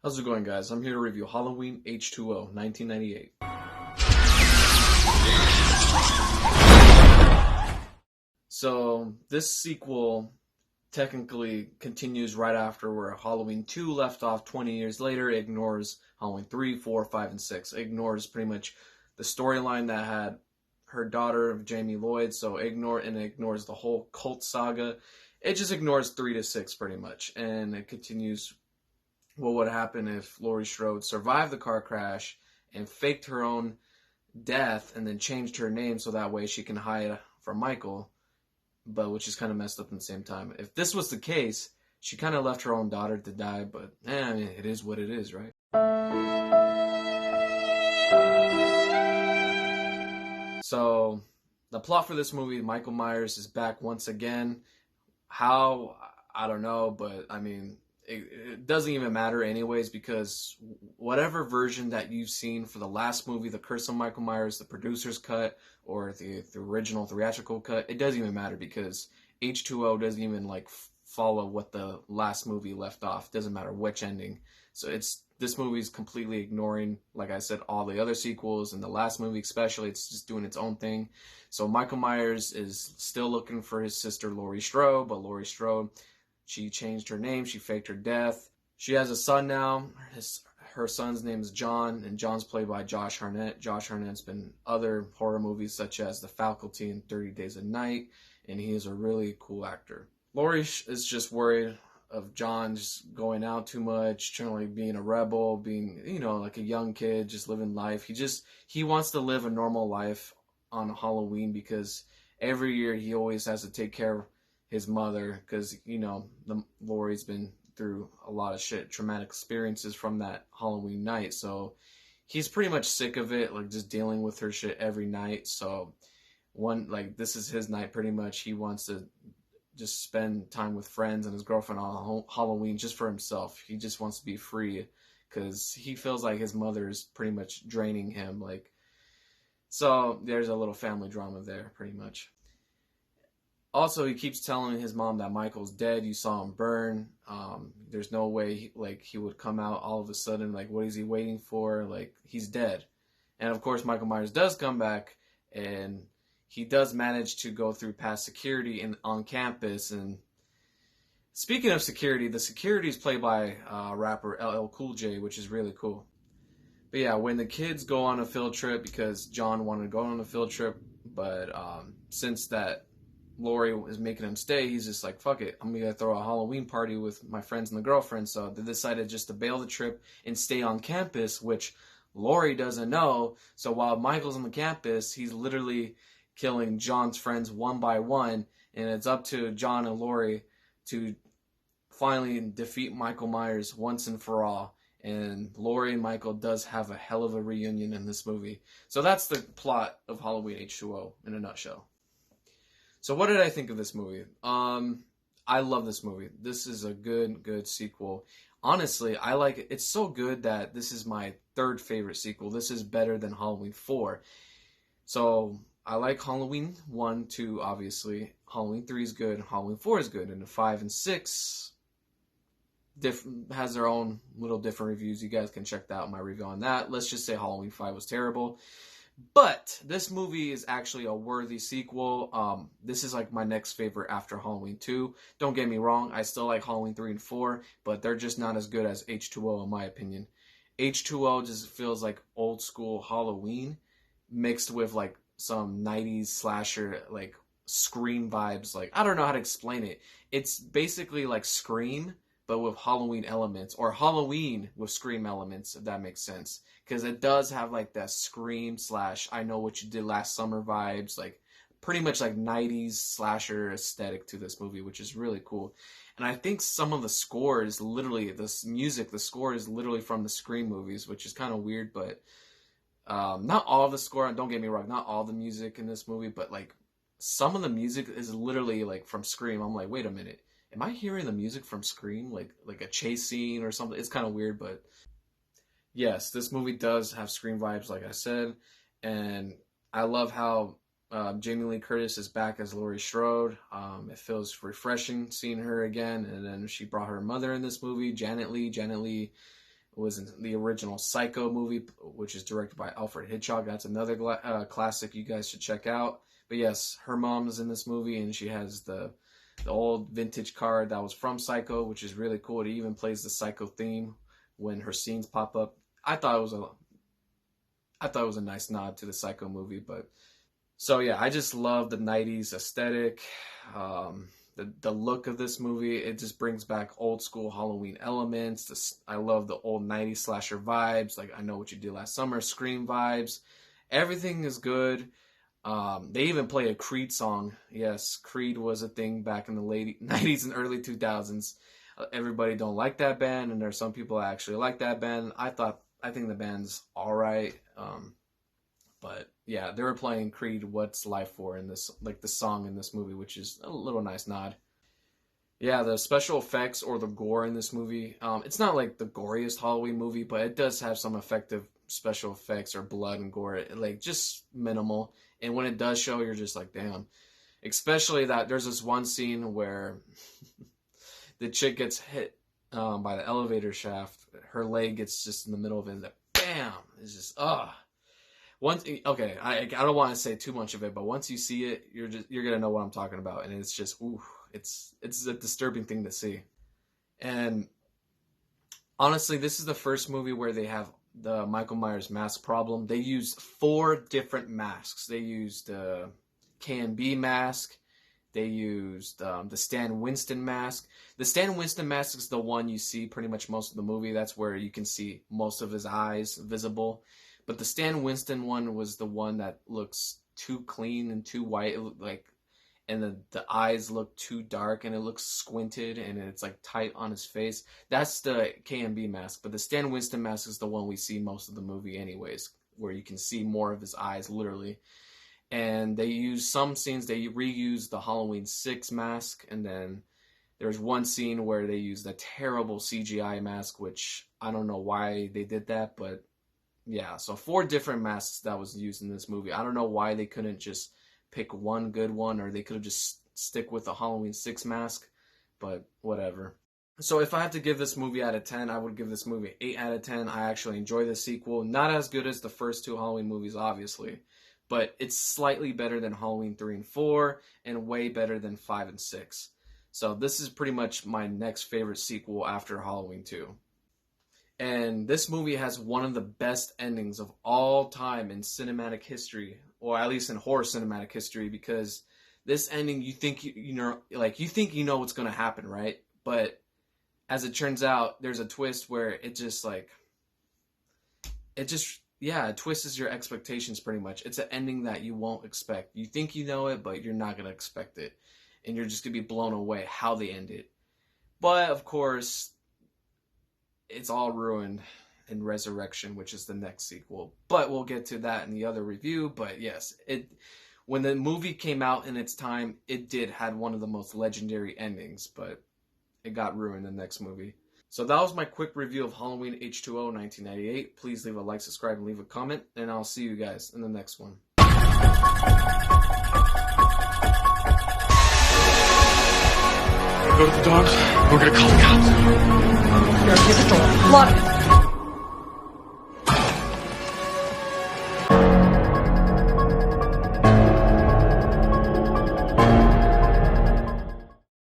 How's it going, guys? I'm here to review Halloween H20, 1998. So, this sequel technically continues right after where Halloween 2 left off 20 years later. It ignores Halloween 3, 4, 5, and 6. It ignores pretty much the storyline that had her daughter, Jamie Lloyd, so it ignores the whole cult saga. It just ignores 3 to 6 pretty much, and it continues what would happen if Laurie Strode survived the car crash and faked her own death and then changed her name so that way she can hide from Michael, but which is kind of messed up at the same time. If this was the case, she kind of left her own daughter to die, but I mean, it is what it is, right? So, the plot for this movie, Michael Myers is back once again. How? I don't know, but I mean, it doesn't even matter anyways, because whatever version that you've seen for the last movie, The Curse of Michael Myers, the producer's cut, or the original theatrical cut, it doesn't even matter because H2O doesn't even follow what the last movie left off. It doesn't matter which ending. So this movie's completely ignoring, like I said, all the other sequels, and the last movie especially, it's just doing its own thing. So Michael Myers is still looking for his sister Laurie Strode, but Laurie Strode, she changed her name. She faked her death. She has a son now. Her son's name is John, and John's played by Josh Hartnett. Josh Hartnett's been in other horror movies such as The Faculty and 30 Days a Night, and he is a really cool actor. Laurie is just worried of John just going out too much, generally being a rebel, being, like a young kid, just living life. He wants to live a normal life on Halloween because every year he always has to take care of his mother because, Laurie's been through a lot of traumatic experiences from that Halloween night. So he's pretty much sick of it, just dealing with her shit every night. So this is his night pretty much. He wants to just spend time with friends and his girlfriend on Halloween just for himself. He just wants to be free because he feels like his mother is pretty much draining him. So there's a little family drama there pretty much. Also, he keeps telling his mom that Michael's dead. You saw him burn. There's no way he would come out all of a sudden. What is he waiting for? He's dead. And of course, Michael Myers does come back, and he does manage to go through past security on campus. And speaking of security, the security is played by rapper LL Cool J, which is really cool. But yeah, when the kids go on a field trip, because John wanted to go on a field trip, but since that Laurie is making him stay, he's just like, fuck it, I'm gonna throw a Halloween party with my friends and the girlfriend. So they decided just to bail the trip and stay on campus, which Laurie doesn't know. So while Michael's on the campus, he's literally killing John's friends one by one, and it's up to John and Laurie to finally defeat Michael Myers once and for all. And Laurie and Michael does have a hell of a reunion in this movie. So that's the plot of Halloween H2O in a nutshell. So what did I think of this movie? I love this movie. This is a good sequel. Honestly, I like it. It's so good that this is my third favorite sequel. This is better than Halloween 4. So I like Halloween 1, 2, obviously. Halloween 3 is good. Halloween 4 is good. And the 5 and 6 has their own little different reviews. You guys can check out my review on that. Let's just say Halloween 5 was terrible. But this movie is actually a worthy sequel. This is my next favorite after Halloween 2. Don't get me wrong, I still like Halloween 3 and 4, but they're just not as good as H2O in my opinion. H2O just feels like old school Halloween mixed with some 90s slasher Scream vibes. I don't know how to explain it. It's basically like Scream, but with Halloween elements, or Halloween with Scream elements, if that makes sense. Because it does have that Scream / I Know What You Did Last Summer vibes, pretty much 90s slasher aesthetic to this movie, which is really cool. And I think some of the score is literally, the score is literally from the Scream movies, which is kind of weird, but not all of the score, don't get me wrong, not all the music in this movie, but some of the music is literally from Scream. I'm like, wait a minute. Am I hearing the music from Scream? Like a chase scene or something? It's kind of weird, but yes, this movie does have Scream vibes, like I said. And I love how Jamie Lee Curtis is back as Laurie Strode. It feels refreshing seeing her again. And then she brought her mother in this movie, Janet Leigh. Janet Leigh was in the original Psycho movie, which is directed by Alfred Hitchcock. That's another classic you guys should check out. But yes, her mom is in this movie, and she has the old vintage car that was from Psycho, which is really cool. It even plays the Psycho theme when her scenes pop up. I thought it was a nice nod to the Psycho movie. But so yeah, I just love the 90s aesthetic. The look of this movie, it just brings back old school Halloween elements. I love the old 90s slasher vibes, like I Know What You Did Last Summer, Scream vibes. Everything is good. They even play a Creed song. Yes, Creed was a thing back in the late 90s and early 2000s. Everybody don't like that band, and there's some people that actually like that band. I think the band's all right. But yeah, they were playing Creed What's Life For in this, like the song in this movie, which is a little nice nod. Yeah, the special effects or the gore in this movie, it's not like the goriest Halloween movie, but it does have some effective special effects or blood and gore, like just minimal. And when it does show, you're just like, damn. Especially that there's this one scene where the chick gets hit by the elevator shaft. Her leg gets just in the middle of it, and like, bam! It's just, I don't want to say too much of it, but once you see it, you're gonna know what I'm talking about, and it's just, ooh, it's a disturbing thing to see. And honestly, this is the first movie where they have the Michael Myers mask problem. They used 4 different masks. They used the K&B mask. They used the Stan Winston mask. The Stan Winston mask is the one you see pretty much most of the movie. That's where you can see most of his eyes visible. But the Stan Winston one was the one that looks too clean and too white, and the eyes look too dark, and it looks squinted, and it's like tight on his face. That's the K&B mask, but the Stan Winston mask is the one we see most of the movie anyways, where you can see more of his eyes, literally. And they use some scenes, they reuse the Halloween 6 mask, and then there's one scene where they use the terrible CGI mask, which I don't know why they did that, but yeah, so 4 different masks that was used in this movie. I don't know why they couldn't just pick one good one, or they could have just stick with the Halloween 6 mask, but whatever. So if I had to give this movie out of 10, I would give this movie 8 out of 10. I actually enjoy the sequel. Not as good as the first 2 Halloween movies, obviously, but it's slightly better than Halloween 3 and 4, and way better than 5 and 6. So this is pretty much my next favorite sequel after Halloween 2. And this movie has one of the best endings of all time in cinematic history, or at least in horror cinematic history, because this ending, you think you know what's going to happen, right? But as it turns out, there's a twist where it twists your expectations pretty much. It's an ending that you won't expect. You think you know it, but you're not going to expect it. And you're just going to be blown away how they end it. But, of course, it's all ruined in Resurrection, which is the next sequel. But we'll get to that in the other review. But yes, when the movie came out in its time, it had one of the most legendary endings, but it got ruined in the next movie. So that was my quick review of Halloween H20 1998. Please leave a like, subscribe, and leave a comment, and I'll see you guys in the next one. Go to the dogs. We're gonna call the cops. Here, get the door. Lock it.